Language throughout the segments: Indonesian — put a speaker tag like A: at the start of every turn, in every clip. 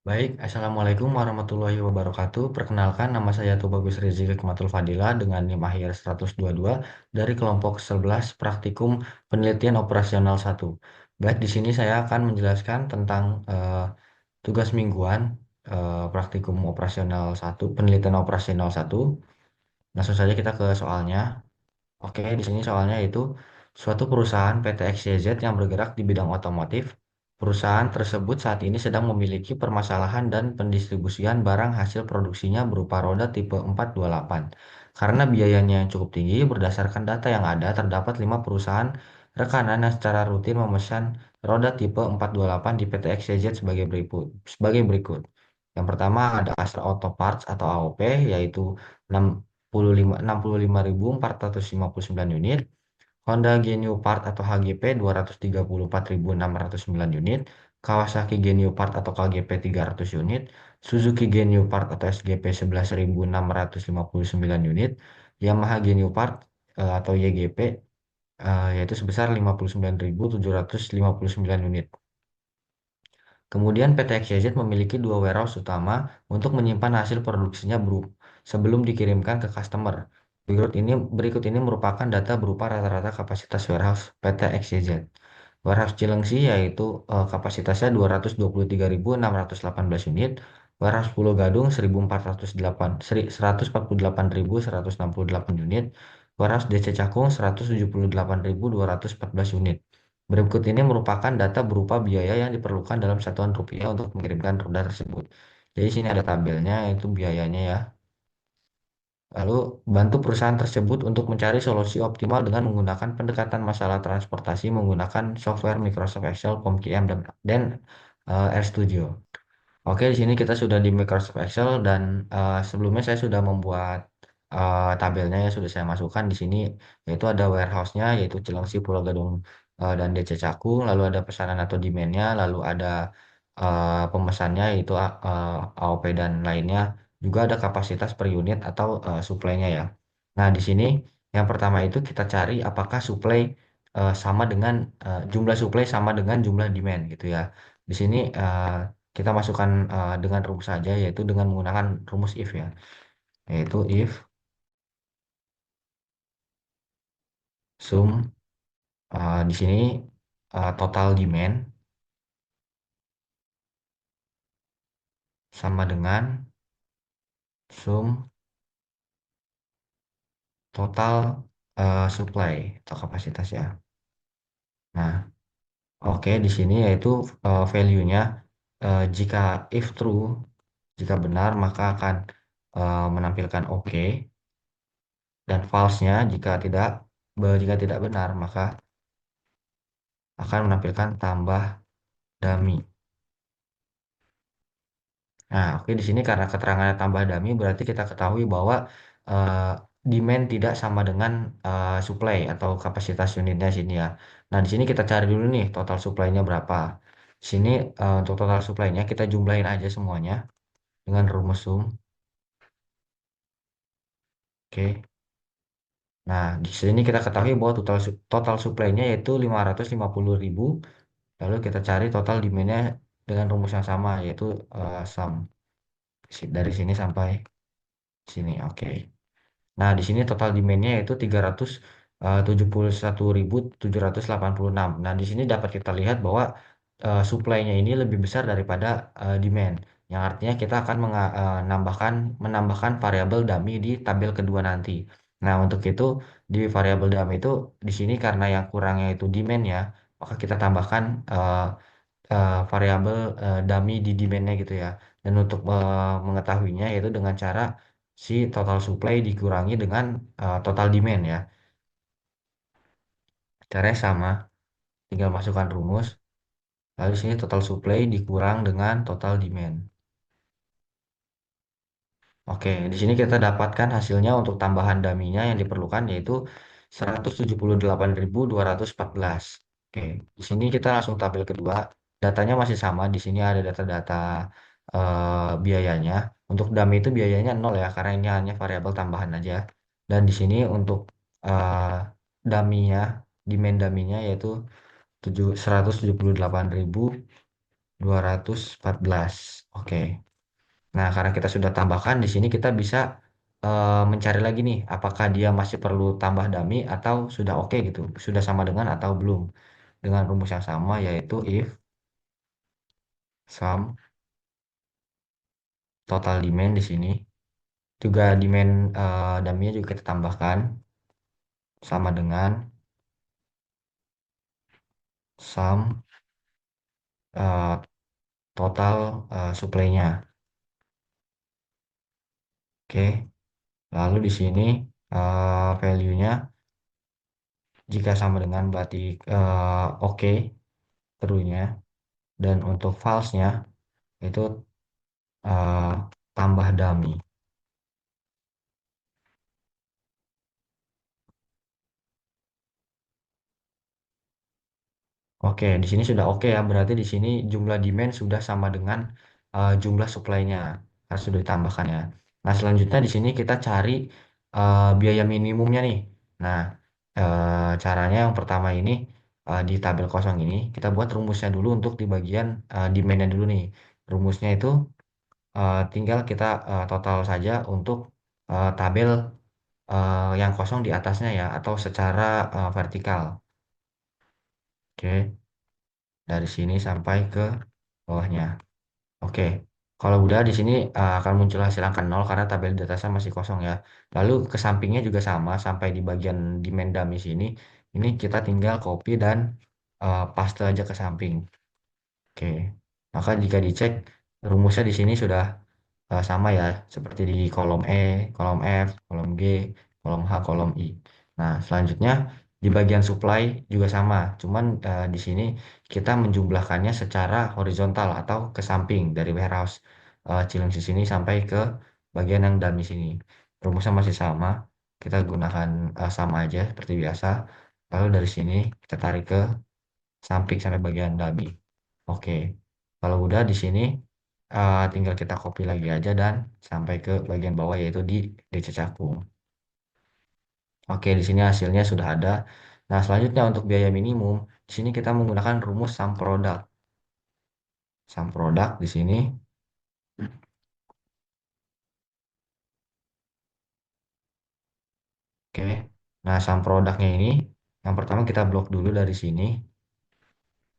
A: Baik, Assalamualaikum warahmatullahi wabarakatuh. Perkenalkan, nama saya Tubagus Rizky Hikmatul Fadila dengan NIM akhir 122 dari kelompok 11 Praktikum Penelitian Operasional 1. Baik, di sini saya akan menjelaskan tentang tugas mingguan Praktikum Operasional 1, Penelitian Operasional 1. Langsung saja kita ke soalnya. Oke, di sini soalnya itu suatu perusahaan PT XYZ yang bergerak di bidang otomotif. Perusahaan tersebut saat ini sedang memiliki permasalahan dan pendistribusian barang hasil produksinya berupa roda tipe 428. Karena biayanya yang cukup tinggi, berdasarkan data yang ada, terdapat 5 perusahaan rekanan yang secara rutin memesan roda tipe 428 di PT XYZ sebagai berikut. Yang pertama ada Astra Auto Parts atau AOP, yaitu 65.459 unit, Honda Genio Part atau HGP 234.609 unit, Kawasaki Genio Part atau KGP 300 unit, Suzuki Genio Part atau SGP 11.659 unit, Yamaha Genio Part atau YGP yaitu sebesar 59.759 unit. Kemudian PT XYZ memiliki dua warehouse utama untuk menyimpan hasil produksinya sebelum dikirimkan ke customer. Berikut ini merupakan data berupa rata-rata kapasitas warehouse PT XYZ. Warehouse Cilengsi yaitu kapasitasnya 223.618 unit, Warehouse Pulau Gadung 148.168 unit, Warehouse DC Cakung 178.214 unit. Berikut ini merupakan data berupa biaya yang diperlukan dalam satuan rupiah untuk mengirimkan roda tersebut. Jadi sini ada tabelnya, itu biayanya ya. Lalu bantu perusahaan tersebut untuk mencari solusi optimal dengan menggunakan pendekatan masalah transportasi menggunakan software Microsoft Excel, POM-QM, dan RStudio. Oke, di sini kita sudah di Microsoft Excel dan sebelumnya saya sudah membuat tabelnya ya sudah saya masukkan di sini, yaitu ada warehouse-nya yaitu Cilengsi, Pulau Gadung, dan DC Cakung, lalu ada pesanan atau demand-nya, lalu ada pemesannya yaitu AOP dan lainnya, juga ada kapasitas per unit atau supply-nya ya. Nah, di sini yang pertama itu kita cari apakah supply sama dengan jumlah supply sama dengan jumlah demand gitu ya. Di sini kita masukkan dengan rumus saja yaitu dengan menggunakan rumus if ya, yaitu if sum di sini total demand sama dengan sum total supply atau kapasitas ya. Nah, oke, di sini yaitu value-nya jika if true, jika benar maka akan menampilkan oke, dan false-nya jika tidak benar maka akan menampilkan tambah dummy. Nah, oke, di sini karena keterangannya tambah dummy berarti kita ketahui bahwa eh, demand tidak sama dengan supply atau kapasitas unitnya sini ya. Nah, di sini kita cari dulu nih total supply-nya berapa. Di sini untuk total supply-nya kita jumlahin aja semuanya dengan rumus sum. Oke. Nah, di sini kita ketahui bahwa total supply-nya yaitu 550.000. Lalu kita cari total demand-nya dengan rumus yang sama yaitu sum dari sini sampai sini. Oke. Nah, di sini total demand-nya yaitu 371.786. Nah, di sini dapat kita lihat bahwa supply-nya ini lebih besar daripada demand. Yang artinya kita akan menambahkan variabel dummy di tabel kedua nanti. Nah, untuk itu di variabel dummy itu di sini karena yang kurangnya itu demand ya, maka kita tambahkan variabel dummy di demand-nya gitu ya. Dan untuk mengetahuinya yaitu dengan cara si total supply dikurangi dengan total demand ya. Caranya sama, tinggal masukkan rumus. Lalu sini total supply dikurang dengan total demand. Oke, di sini kita dapatkan hasilnya untuk tambahan daminya yang diperlukan yaitu 178.214. Oke, di sini kita langsung tabel kedua. Datanya masih sama, di sini ada data-data biayanya. Untuk dami itu biayanya nol ya, karena ini hanya variabel tambahan aja. Dan di sini untuk eh, daminya, demand daminya yaitu 178.214. Oke. Nah, karena kita sudah tambahkan di sini kita bisa mencari lagi nih apakah dia masih perlu tambah dummy atau sudah oke gitu. Sudah sama dengan atau belum. Dengan rumus yang sama yaitu if sum total demand di sini juga demand dummy-nya juga kita tambahkan sama dengan sum eh, total supply-nya. Oke. Lalu di sini value-nya jika sama dengan berarti oke true-nya, dan untuk false-nya itu eh, tambah dummy. Oke, di sini sudah oke ya. Berarti di sini jumlah demand sudah sama dengan jumlah supply-nya. Harus sudah ditambahkan ya. Nah, selanjutnya di sini kita cari biaya minimumnya nih. Nah, caranya yang pertama ini di tabel kosong ini kita buat rumusnya dulu untuk di bagian demand-nya dulu nih. Rumusnya itu tinggal kita total saja untuk tabel yang kosong di atasnya ya, atau secara vertikal. Oke, dari sini sampai ke bawahnya. Oke, kalau udah di sini akan muncul hasil angka 0 karena tabel di atasnya masih kosong ya. Lalu ke sampingnya juga sama, sampai di bagian demand dummy sini. Ini kita tinggal copy dan paste aja ke samping. Oke, maka jika dicek rumusnya di sini sudah sama ya, seperti di kolom E, kolom F, kolom G, kolom H, kolom I. Nah, selanjutnya di bagian supply juga sama, cuman di sini kita menjumlahkannya secara horizontal atau ke samping dari warehouse Cilengsi sini sampai ke bagian yang dummy sini. Rumusnya masih sama, kita gunakan sama aja seperti biasa. Lalu dari sini kita tarik ke samping sampai bagian dummy. Oke, kalau udah di sini tinggal kita copy lagi aja dan sampai ke bagian bawah yaitu di DC cakung. Oke, di sini hasilnya sudah ada. Nah, selanjutnya untuk biaya minimum, di sini kita menggunakan rumus sum product. Sum product di sini. Oke. Nah, sum productnya ini yang pertama kita blok dulu dari sini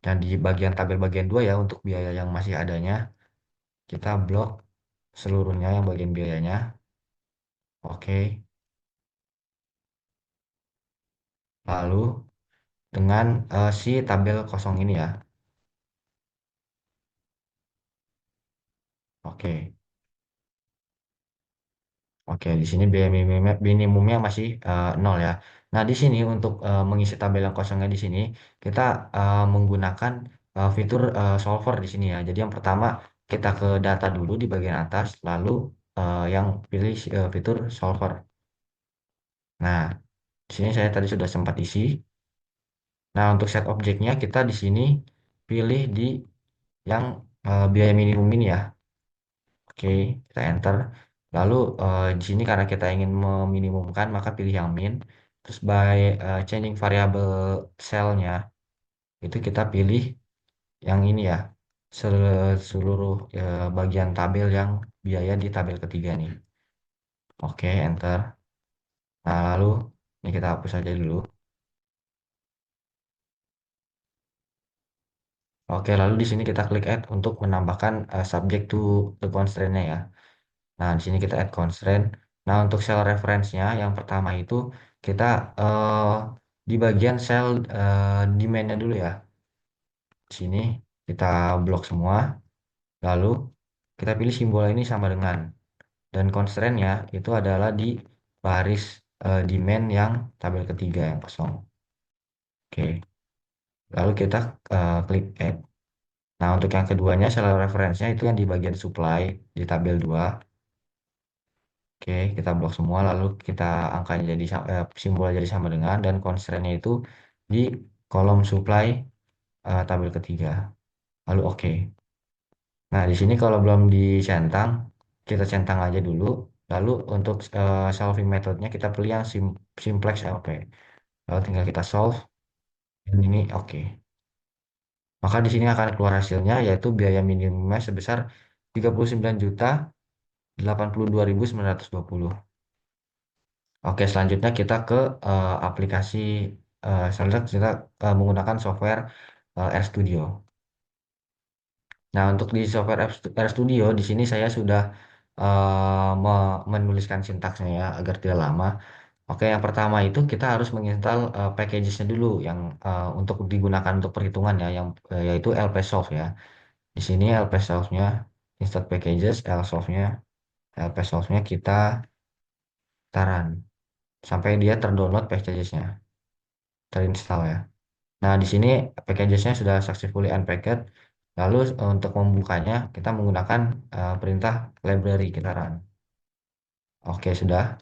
A: dan di bagian tabel bagian 2 ya untuk biaya yang masih adanya kita blok seluruhnya yang bagian biayanya. Oke. Lalu dengan si tabel kosong ini ya. Oke. Oke, di sini biaya minimumnya masih nol ya. Nah, di sini untuk mengisi tabel yang kosongnya di sini, kita menggunakan fitur solver di sini ya. Jadi yang pertama kita ke data dulu di bagian atas, lalu yang pilih fitur solver. Nah, di sini saya tadi sudah sempat isi. Nah, untuk set objeknya kita di sini pilih di yang biaya minimum ini ya. Oke, kita enter. Lalu di sini karena kita ingin meminimumkan, maka pilih yang min. Terus by changing variable cell-nya, itu kita pilih yang ini ya, seluruh bagian tabel yang biaya di tabel ketiga nih. Oke, enter. Nah, lalu ini kita hapus aja dulu. Oke, lalu di sini kita klik add untuk menambahkan subject to the constraint-nya ya. Nah, di sini kita add constraint. Nah, untuk cell reference-nya yang pertama itu kita eh, di bagian cell demand-nya dulu ya. Di sini kita blok semua. Lalu kita pilih simbol ini sama dengan. Dan constraint-nya itu adalah di baris demand yang tabel ketiga yang kosong. Oke. Lalu kita klik add. Nah, untuk yang keduanya cell reference-nya itu yang di bagian supply di tabel 2. Oke, kita blok semua lalu kita angkanya jadi simbol jadi sama dengan dan constraint-nya itu di kolom supply tabel ketiga. Lalu oke. Nah, di sini kalau belum dicentang, kita centang aja dulu. Lalu untuk solving methodenya kita pilih yang simplex LP. Lalu tinggal kita solve dan ini oke. Maka di sini akan keluar hasilnya yaitu biaya minimumnya sebesar 39.082.920. Oke, selanjutnya kita ke aplikasi, selanjutnya kita menggunakan software RStudio. Nah, untuk di software RStudio di sini saya sudah menuliskan sintaksnya ya agar tidak lama. Oke, yang pertama itu kita harus menginstal packages-nya dulu yang untuk digunakan untuk perhitungan ya, yang yaitu LPSoft ya. Di sini LPSoft-nya, install packages, LPSoft-nya kita taran sampai dia terdownload packages-nya, terinstall ya. Nah, di sini packages-nya sudah successfully unpacked. Lalu untuk membukanya kita menggunakan perintah library kita run. Oke, sudah.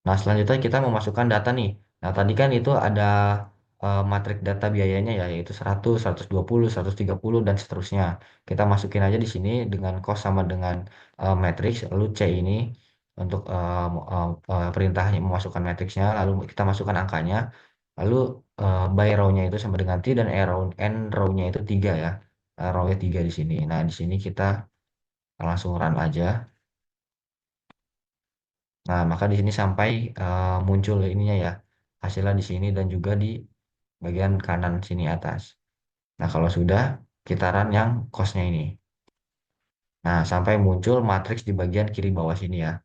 A: Nah, selanjutnya kita memasukkan data nih. Nah, tadi kan itu ada matrik data biayanya ya, yaitu 100, 120, 130, dan seterusnya. Kita masukin aja di sini dengan cost sama dengan matrix, lalu C ini untuk perintahnya memasukkan matriksnya, lalu kita masukkan angkanya, lalu by row-nya itu sama dengan T dan N row-nya itu 3 ya. Row-nya 3 di sini. Nah, di sini kita langsung run aja. Nah, maka di sini sampai muncul ininya ya, hasilnya di sini dan juga di bagian kanan sini atas. Nah, kalau sudah, kita run yang cost-nya ini. Nah, sampai muncul matriks di bagian kiri bawah sini ya.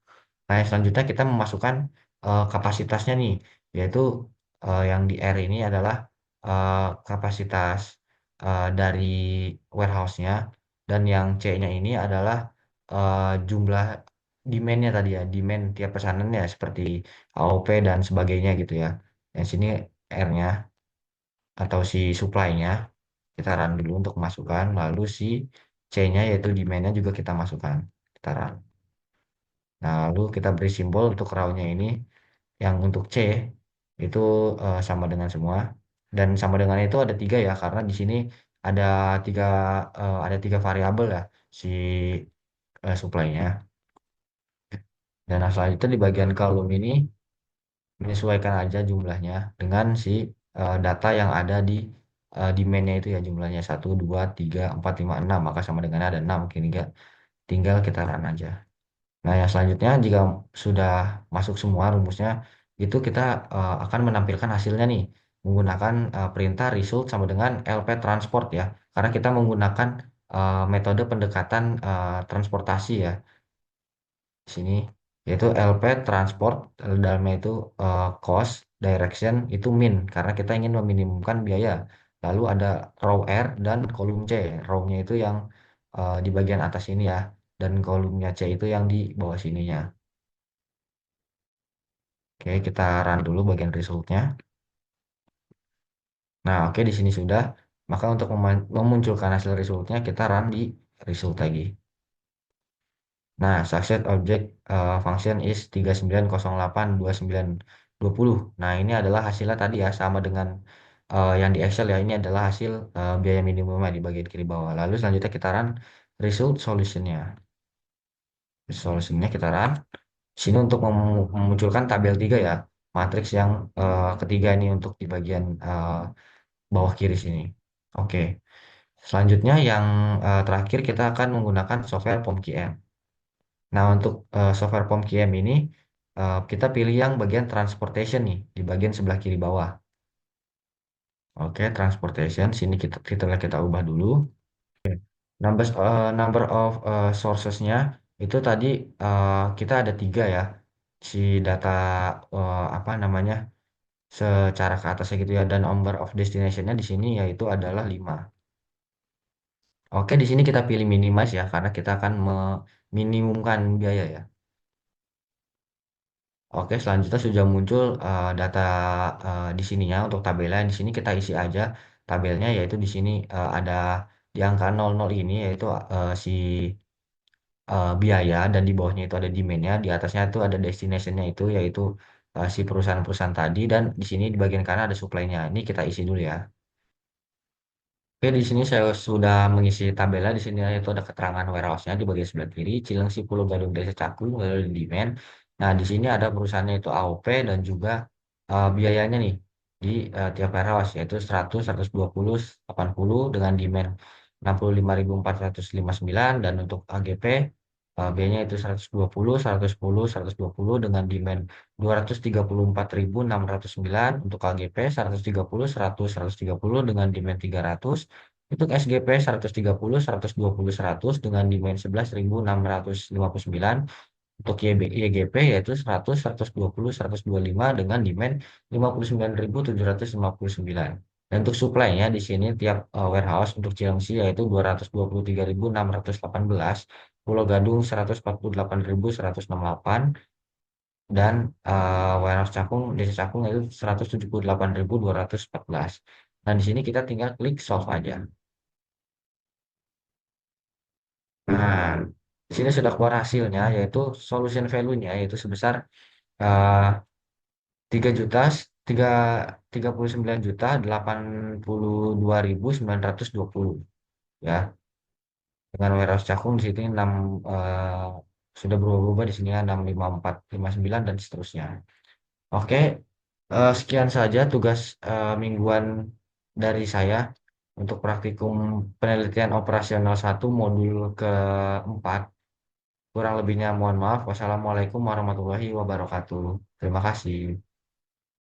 A: Nah, yang selanjutnya kita memasukkan kapasitasnya nih, yaitu yang di R ini adalah eh, kapasitas dari warehouse-nya, dan yang C-nya ini adalah jumlah demand-nya tadi ya, demand tiap pesanannya seperti AOP dan sebagainya gitu ya. Yang sini R-nya atau si supply-nya kita run dulu untuk masukkan, lalu si C-nya yaitu demand-nya juga kita masukkan, kita run. Nah, lalu kita beri simbol untuk row-nya ini. Yang untuk C itu sama dengan semua, dan sama dengan itu ada tiga ya, karena di sini ada tiga ada tiga variabel ya si supply-nya. Dan nah, selanjutnya di bagian kolom ini menyesuaikan aja jumlahnya dengan si data yang ada di demand-nya itu ya, jumlahnya 1, 2, 3, 4, 5, 6, maka sama dengan ada 6, tinggal kita run aja. Nah, yang selanjutnya jika sudah masuk semua rumusnya, itu kita akan menampilkan hasilnya nih menggunakan perintah result sama dengan LP transport ya. Karena kita menggunakan metode pendekatan transportasi ya di sini, yaitu LP transport, dalamnya itu cost, direction itu min karena kita ingin meminimumkan biaya. Lalu ada row R dan kolom C. Row-nya itu yang di bagian atas ini ya, dan kolomnya C itu yang di bawah sininya. Oke, kita run dulu bagian resultnya. Nah, oke, di sini sudah. Maka untuk memunculkan hasil resultnya, kita run di result lagi. Nah, success object function is 39082920. Nah, ini adalah hasilnya tadi ya, sama dengan yang di Excel ya. Ini adalah hasil biaya minimumnya di bagian kiri bawah. Lalu selanjutnya kita run result solutionnya. Solutionnya kita run. Sini untuk memunculkan tabel 3 ya, matriks yang ketiga ini untuk di bagian bawah kiri sini. Oke, selanjutnya yang terakhir kita akan menggunakan software POMQM. Nah, untuk software POMQM ini kita pilih yang bagian transportation nih di bagian sebelah kiri bawah. Oke, transportation sini kita ubah dulu. Number of sources-nya itu tadi kita ada 3 ya. Si data apa namanya, secara ke atasnya gitu ya, dan number of destination-nya di sini yaitu adalah 5. Oke, di sini kita pilih minimize ya, karena kita akan meminimumkan biaya ya. Oke, selanjutnya sudah muncul data di sininya untuk tabelnya. Di sini kita isi aja tabelnya, yaitu di sini ada di angka 00 ini yaitu si biaya, dan di bawahnya itu ada demand-nya, di atasnya itu ada destination-nya itu yaitu si perusahaan-perusahaan tadi, dan di sini di bagian kanan ada supply-nya. Ini kita isi dulu ya. Oke, di sini saya sudah mengisi tabelnya. Di sini itu ada keterangan warehouse-nya di bagian sebelah kiri, Cilengsi, Pulau Gadung, Desa Cakung, lalu di demand. Nah, di sini ada perusahaannya itu AOP dan juga biayanya nih di tiap warehouse yaitu 100, 120, 80 dengan demand. 65.459 dan untuk AGP B-nya itu 120, 110, 120 dengan demand 234.609 untuk AGP 130, 100, 130 dengan demand 300 untuk SGP 130, 120, 100 dengan demand 11.659 untuk YGP yaitu 100, 120, 125 dengan demand 59.759. Dan untuk supply-nya di sini tiap warehouse untuk Cilengsi yaitu 223.618, Pulau Gadung 148.168 dan warehouse Cakung, Desa Cakung itu 178.214. Dan di sini kita tinggal klik solve aja. Nah, di sini sudah keluar hasilnya yaitu solution value-nya yaitu sebesar eh, 3.039.822.920 ya. Dengan warehouse Cakung di sini 6 sudah berubah-ubah di sini ya 65459 dan seterusnya. Oke, sekian saja tugas mingguan dari saya untuk praktikum penelitian operasional 1 modul keempat. Kurang lebihnya mohon maaf. Wassalamualaikum warahmatullahi wabarakatuh. Terima kasih.